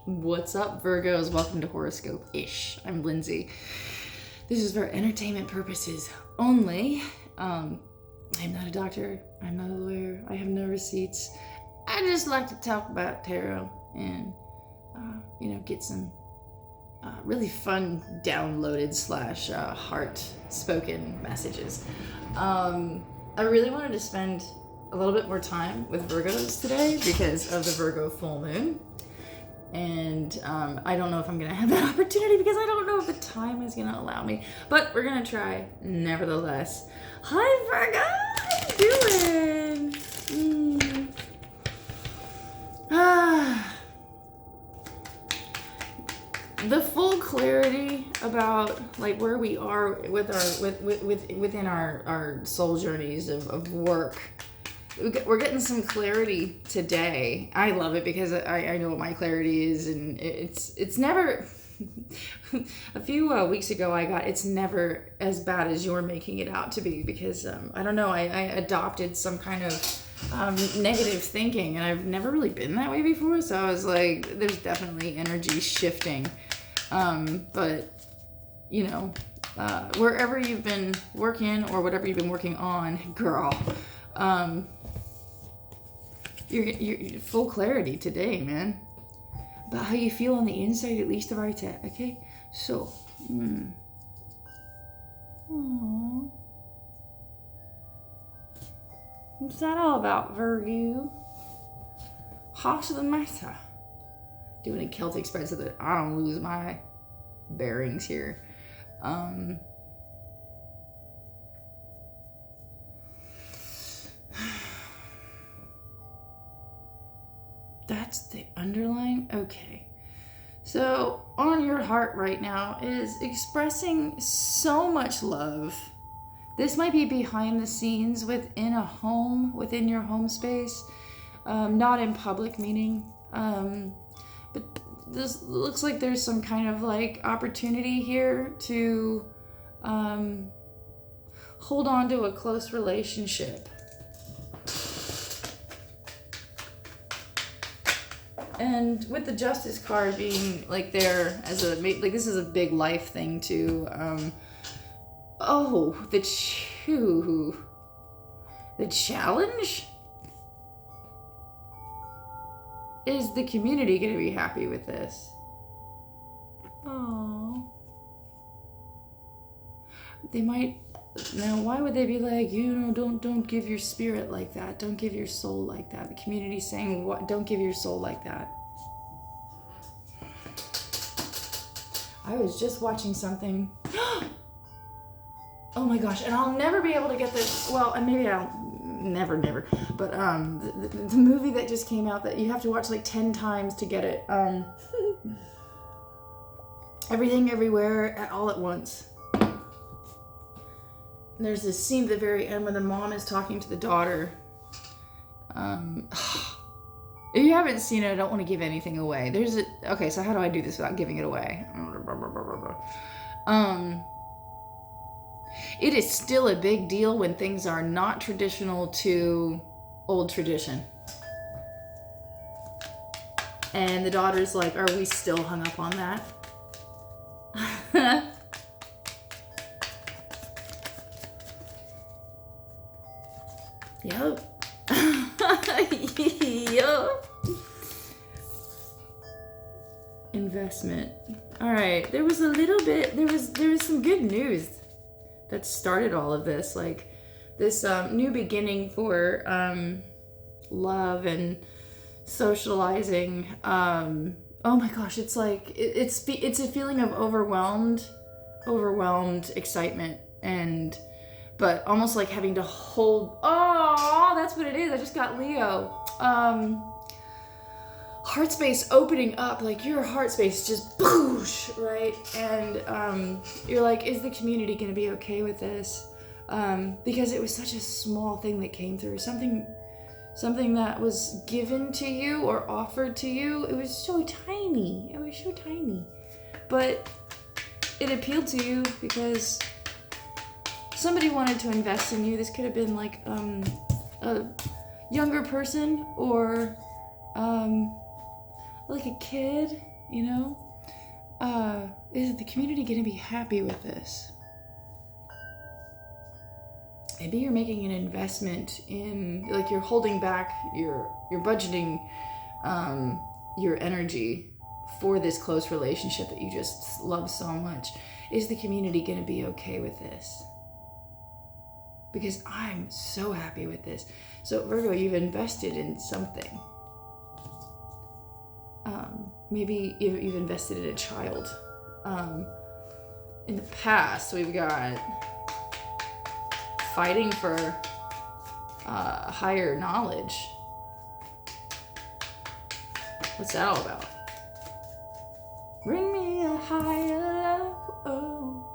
What's up, Virgos? Welcome to Horoscope-ish. I'm Lindsay. This is for entertainment purposes only. I'm not a doctor. I'm not a lawyer. I have no receipts. I just like to talk about tarot and, get some really fun downloaded / heart spoken messages. I really wanted to spend a little bit more time with Virgos today because of the Virgo full moon. And I don't know if I'm going to have that opportunity because I don't know if the time is going to allow me. But we're going to try nevertheless. Hi, Virgo! How you doing? The full clarity about like where we are with our within our soul journeys of work. We're getting some clarity today. I love it because I know what my clarity is, and it's never. A few weeks ago, it's never as bad as you're making it out to be because I don't know. I adopted some kind of negative thinking, and I've never really been that way before. So I was like, there's definitely energy shifting, but wherever you've been working or whatever you've been working on, girl. You're full clarity today, man. About how you feel on the inside, at least the right set, okay? So, Aww. What's that all about, Virgo? What's the matter? Doing a Celtic spread so that I don't lose my bearings here. That's the underlying. Okay. So on your heart right now is expressing so much love. This might be behind the scenes within a home, within your home space, not in public meaning. But this looks like there's some kind of like opportunity here to hold on to a close relationship. And with the Justice card being like there as a, like this is a big life thing too. The challenge? Is the community going to be happy with this? Oh. They might, now why would they be like, don't give your spirit like that. Don't give your soul like that. The community's saying, what? Don't give your soul like that. I was just watching something. Oh my gosh, and I'll never be able to get this, well, and maybe I'll never, but the movie that just came out that you have to watch like 10 times to get it. Everything, Everywhere, All at Once. And there's this scene at the very end when the mom is talking to the daughter. If you haven't seen it, I don't want to give anything away. Okay, so how do I do this without giving it away? It is still a big deal when things are not traditional to old tradition. And the daughter's like, are we still hung up on that? Yup. Yup. Investment. All right. There was some good news that started all of this. Like this new beginning for love and socializing. Oh my gosh. It's like, it's a feeling of overwhelmed excitement but almost like having to hold, that's what it is. I just got Leo. Heart space opening up, like your heart space just boosh, right? And you're like, is the community going to be okay with this? Because it was such a small thing that came through, something that was given to you or offered to you. It was so tiny. But it appealed to you because somebody wanted to invest in you. This could have been like a younger person or like a kid you know? Is the community going to be happy with this? Maybe you're making an investment in, like, you're holding back, you're budgeting your energy for this close relationship that you just love so much. Is the community going to be okay with this? Because I'm so happy with this. So Virgo, you've invested in something. Maybe you've invested in a child. In the past, we've got fighting for higher knowledge. What's that all about? Bring me a higher love. Oh.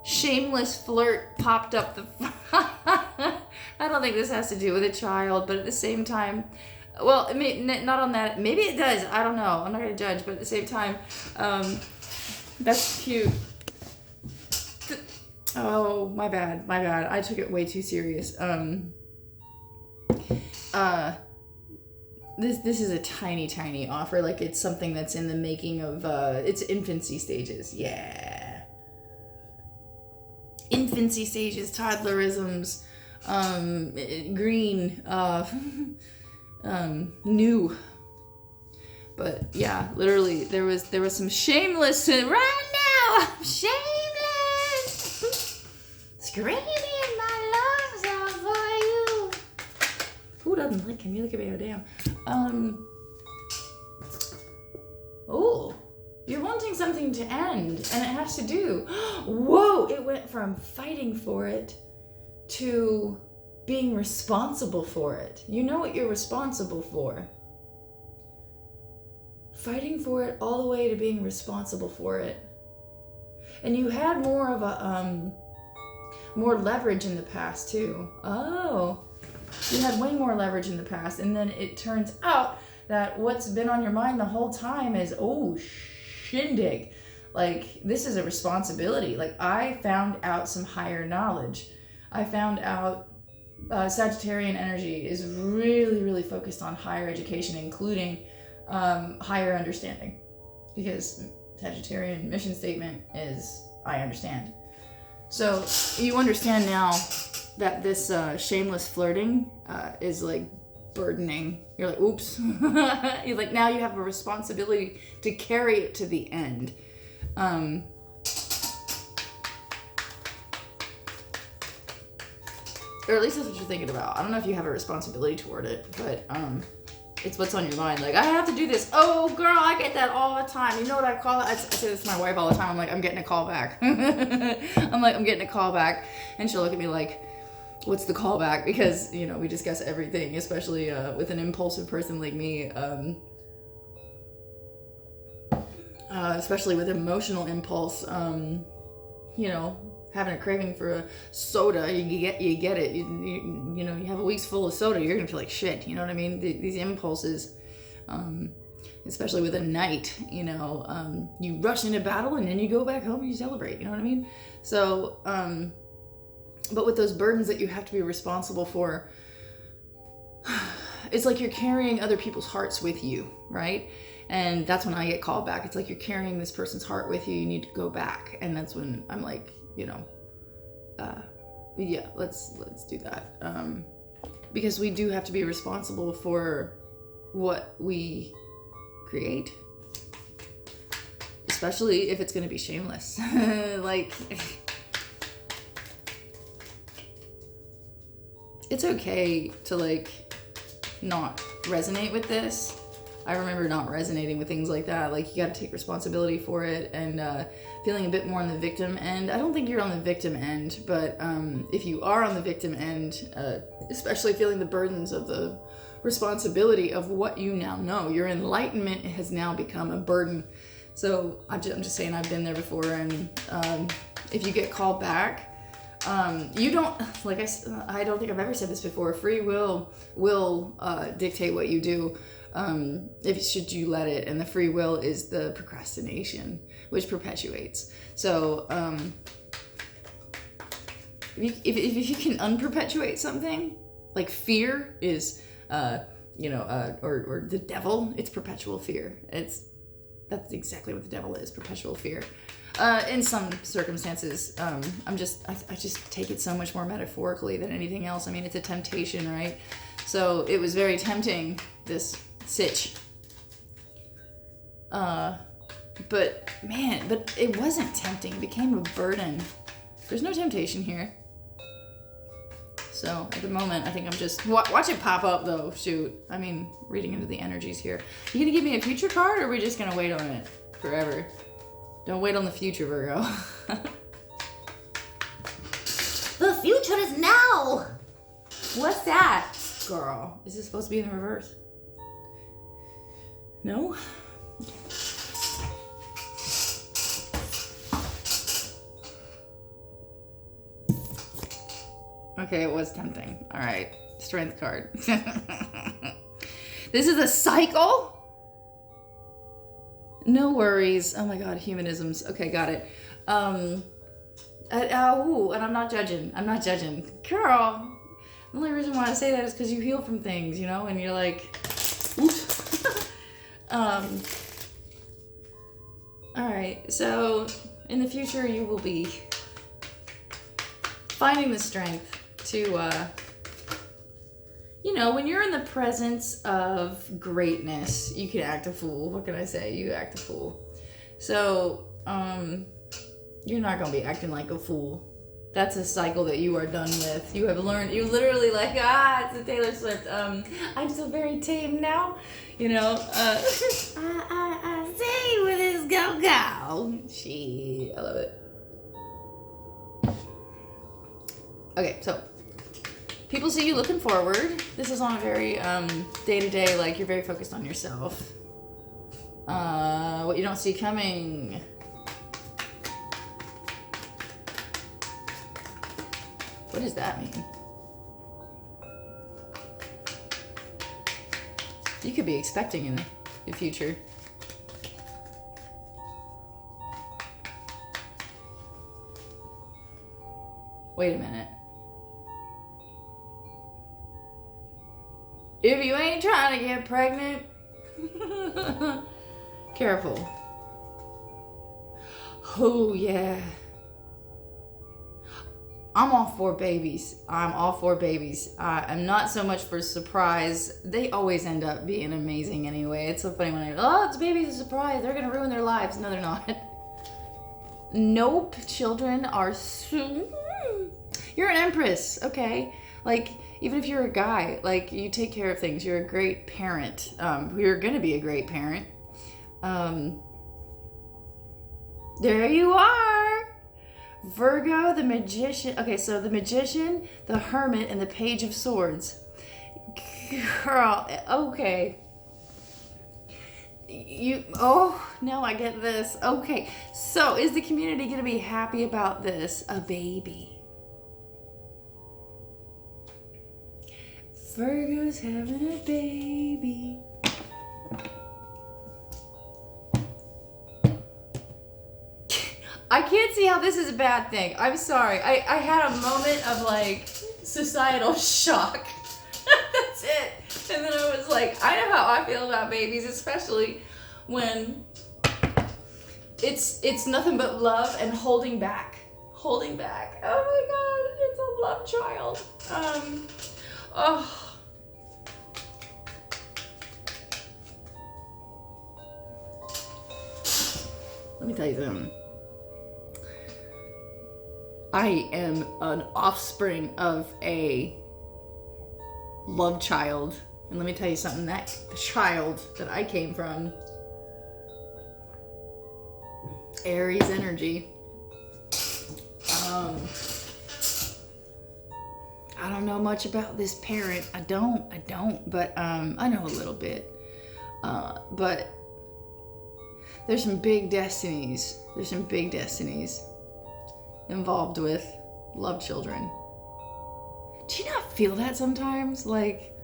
Shameless flirt popped up the. I don't think this has to do with a child, but at the same time, well, I mean, not on that. Maybe it does. I don't know. I'm not gonna judge, but at the same time, that's cute. Oh, my bad. I took it way too serious. This is a tiny offer. Like, it's something that's in the making of, it's infancy stages. Yeah. Infancy stages, toddlerisms, green, new. But yeah, literally, there was some shameless right now. I'm shameless. Screaming my lungs out for you. Who doesn't like him? You look at me, oh damn. Oh, you're wanting something to end, and it has to do. Whoa! It went from fighting for it to being responsible for it. You know what you're responsible for. Fighting for it all the way to being responsible for it. And you had more of a more leverage in the past too. Oh, you had way more leverage in the past, and then it turns out that what's been on your mind the whole time is, oh, shindig. Like, this is a responsibility. Like, I found out some higher knowledge. I found out Sagittarian energy is really focused on higher education, including higher understanding, because Sagittarian mission statement is I understand. So you understand now that this shameless flirting is like burdening. You're like, oops. You're like, now you have a responsibility to carry it to the end. Or at least that's what you're thinking about. I don't know if you have a responsibility toward it, but it's what's on your mind. Like, I have to do this. Oh, girl, I get that all the time. You know what I call it? I say this to my wife all the time. I'm like, I'm getting a call back. I'm getting a call back. And she'll look at me like, what's the call back? Because, you know, we discuss everything, especially with an impulsive person like me. Especially with emotional impulse. You know, having a craving for a soda, you get it. You know, you have a week's full of soda, you're gonna feel like shit. You know what I mean? These impulses, especially with a night, you know, you rush into battle and then you go back home and you celebrate. You know what I mean? So, but with those burdens that you have to be responsible for, it's like you're carrying other people's hearts with you, right? And that's when I get called back. It's like you're carrying this person's heart with you. You need to go back, and that's when I'm like, you know, yeah, let's do that, because we do have to be responsible for what we create, especially if it's going to be shameless. Like, it's okay to like not resonate with this. I remember not resonating with things like that. Like, you got to take responsibility for it, and feeling a bit more on the victim end. I don't think you're on the victim end, but if you are on the victim end, especially feeling the burdens of the responsibility of what you now know, your enlightenment has now become a burden. So I'm just saying, I've been there before, and if you get called back, you don't, like I don't think I've ever said this before, free will dictate what you do. Should you let it, and the free will is the procrastination, which perpetuates. So if you can unperpetuate something, like fear is or the devil, it's perpetual fear. That's exactly what the devil is, perpetual fear. In some circumstances, I just take it so much more metaphorically than anything else. I mean, it's a temptation, right? So it was very tempting, this sitch. But it wasn't tempting. It became a burden. There's no temptation here. So at the moment, I think I'm just watch it pop up though. Shoot, I mean, reading into the energies here. You gonna give me a future card, or are we just gonna wait on it forever? Don't wait on the future, Virgo. The future is now. What's that, girl? Is this supposed to be in the reverse? No. Okay, it was tempting. All right, strength card. This is a cycle? No worries. Oh my God, humanisms. Okay, got it. And I'm not judging. I'm not judging. Girl, the only reason why I say that is because you heal from things, you know, and you're like, oops. All right, so in the future, you will be finding the strength to, when you're in the presence of greatness, you can act a fool. What can I say? You act a fool. So, you're not going to be acting like a fool. That's a cycle that you are done with. You have learned, you literally it's a Taylor Swift. I'm so very tame now. I say with his go-go. I love it. Okay, so people see you looking forward. This is on a very day-to-day, like you're very focused on yourself. What you don't see coming. What does that mean? You could be expecting in the future. Wait a minute. If you ain't trying to get pregnant, careful. Oh, yeah. I'm all for babies. I'm not so much for surprise. They always end up being amazing anyway. It's so funny when it's babies, a surprise. They're going to ruin their lives. No, they're not. Nope. Children are You're an empress, okay? Like, even if you're a guy, like, you take care of things. You're a great parent. You're going to be a great parent. There you are. Virgo, the magician. Okay, so the magician, the hermit, and the page of swords. Girl, okay. Now I get this. Okay, so is the community going to be happy about this? A baby. Virgo's having a baby. I can't see how this is a bad thing. I'm sorry. I had a moment of like societal shock. That's it. And then I was like, I know how I feel about babies, especially when it's nothing but love and holding back. Holding back. Oh my God, it's a love child. Let me tell you something. I am an offspring of a love child. And let me tell you something, that the child that I came from, Aries energy. I don't know much about this parent. I don't, but I know a little bit. But there's some big destinies. Involved with love children. Do you not feel that sometimes? Like,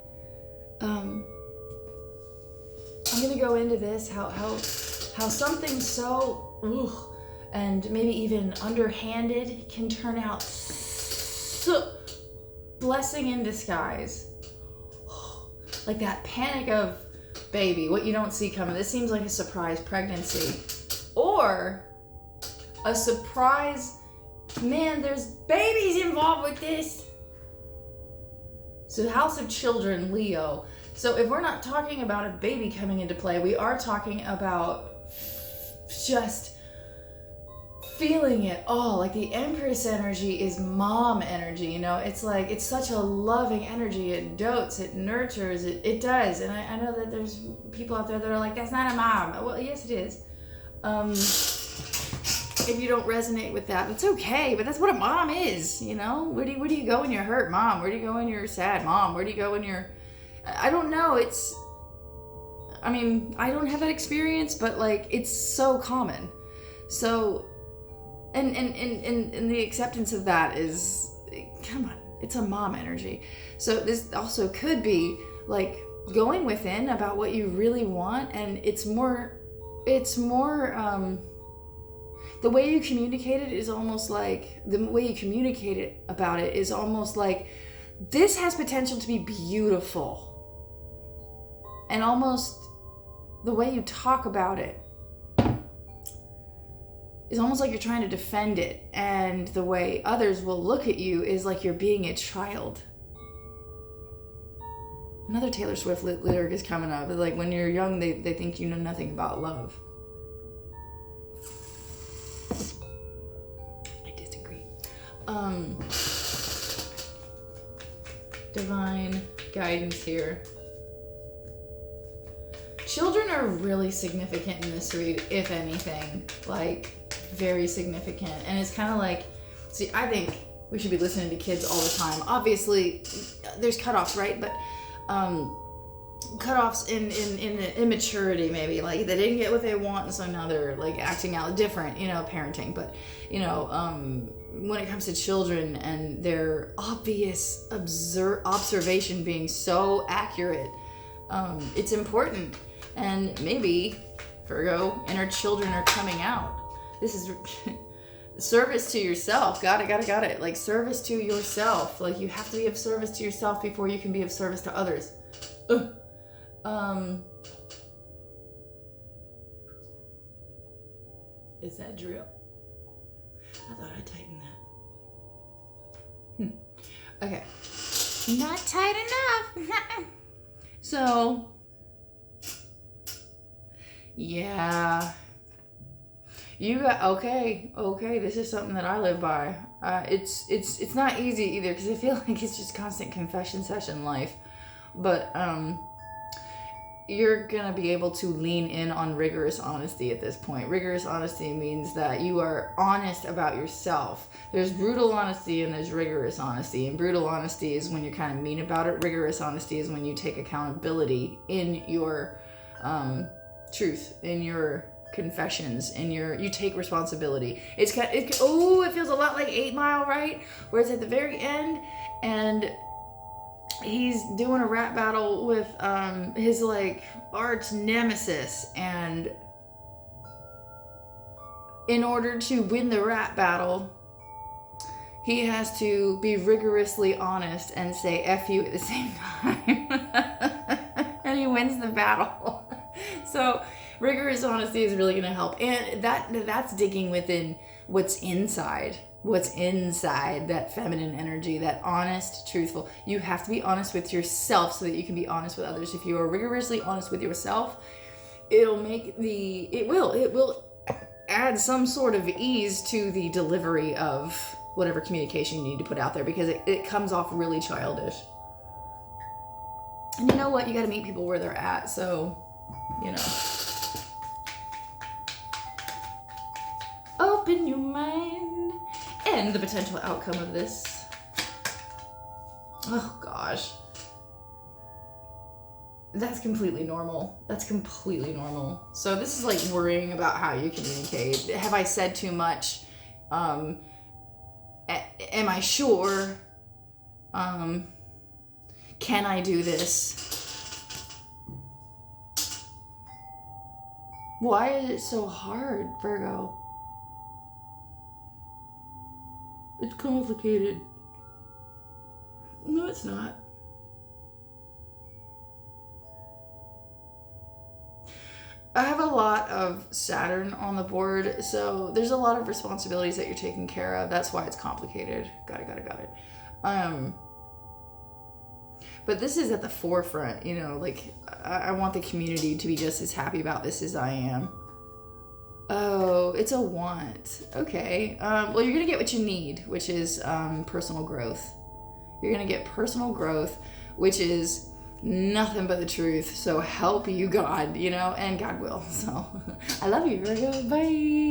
I'm gonna go into this, how something so, and maybe even underhanded can turn out so blessing in disguise. Like that panic of, baby, what you don't see coming. This seems like a surprise pregnancy. Or a surprise, man, there's babies involved with this. So House of Children, Leo. So if we're not talking about a baby coming into play, we are talking about just feeling it all. Like the Empress energy is mom energy, you know? It's like, it's such a loving energy. It dotes, it nurtures, it does. And I know that there's people out there that are like, that's not a mom. Well, yes, it is. If you don't resonate with that, that's okay. But that's what a mom is, you know? Where do you go when you're hurt, mom? Where do you go when you're sad, mom? Where do you go when you're... I don't know. I mean, I don't have that experience, but like, it's so common. So... And the acceptance of that is, come on, it's a mom energy. So this also could be like going within about what you really want, and it's more the way you communicate it is almost like, the way you communicate it about it is almost like, this has potential to be beautiful. And almost the way you talk about it, it's almost like you're trying to defend it, and the way others will look at you is like you're being a child. Another Taylor Swift lyric is coming up. Like, when you're young, they think you know nothing about love. I disagree. Divine guidance here. Children are really significant in this read, if anything. Like, very significant. And it's kind of like, see, I think we should be listening to kids all the time. Obviously, there's cutoffs, right? But cutoffs in immaturity, maybe. Like, they didn't get what they want, and so now they're like acting out different, you know, parenting. But, you know, when it comes to children and their obvious observation being so accurate, it's important. And maybe, Virgo, inner children are coming out. This is service to yourself. Got it. Like, service to yourself. Like, you have to be of service to yourself before you can be of service to others. Is that drill? I thought I'd tighten that. Okay. Not tight enough. So, yeah. You got, okay, this is something that I live by. It's not easy either, because I feel like it's just constant confession session life. But you're gonna be able to lean in on rigorous honesty at this point. Rigorous honesty means that you are honest about yourself. There's brutal honesty and there's rigorous honesty. And brutal honesty is when you're kind of mean about it. Rigorous honesty is when you take accountability in your truth, in your confessions, and you take responsibility. It feels a lot like 8 Mile, right? Where it's at the very end, and he's doing a rap battle with his like arch nemesis, and in order to win the rap battle, he has to be rigorously honest and say F you at the same time. And he wins the battle. So rigorous honesty is really going to help. And that's digging within what's inside that feminine energy, that honest, truthful. You have to be honest with yourself so that you can be honest with others. If you are rigorously honest with yourself, it will add some sort of ease to the delivery of whatever communication you need to put out there, because it comes off really childish. And you know what? You got to meet people where they're at. So, you know. Open your mind. And the potential outcome of this. Oh, gosh. That's completely normal. So this is like worrying about how you communicate. Have I said too much? Am I sure? Can I do this? Why is it so hard, Virgo? It's complicated. No, it's not. of Saturn on the board. So there's a lot of responsibilities that you're taking care of. That's why it's complicated. Got it. But this is at the forefront, you know, like I want the community to be just as happy about this as I am. Oh, it's a want. Okay. Well, you're going to get what you need, which is personal growth. You're going to get personal growth, which is nothing but the truth. So help you, God, you know, and God will. So I love you, Virgo. Bye.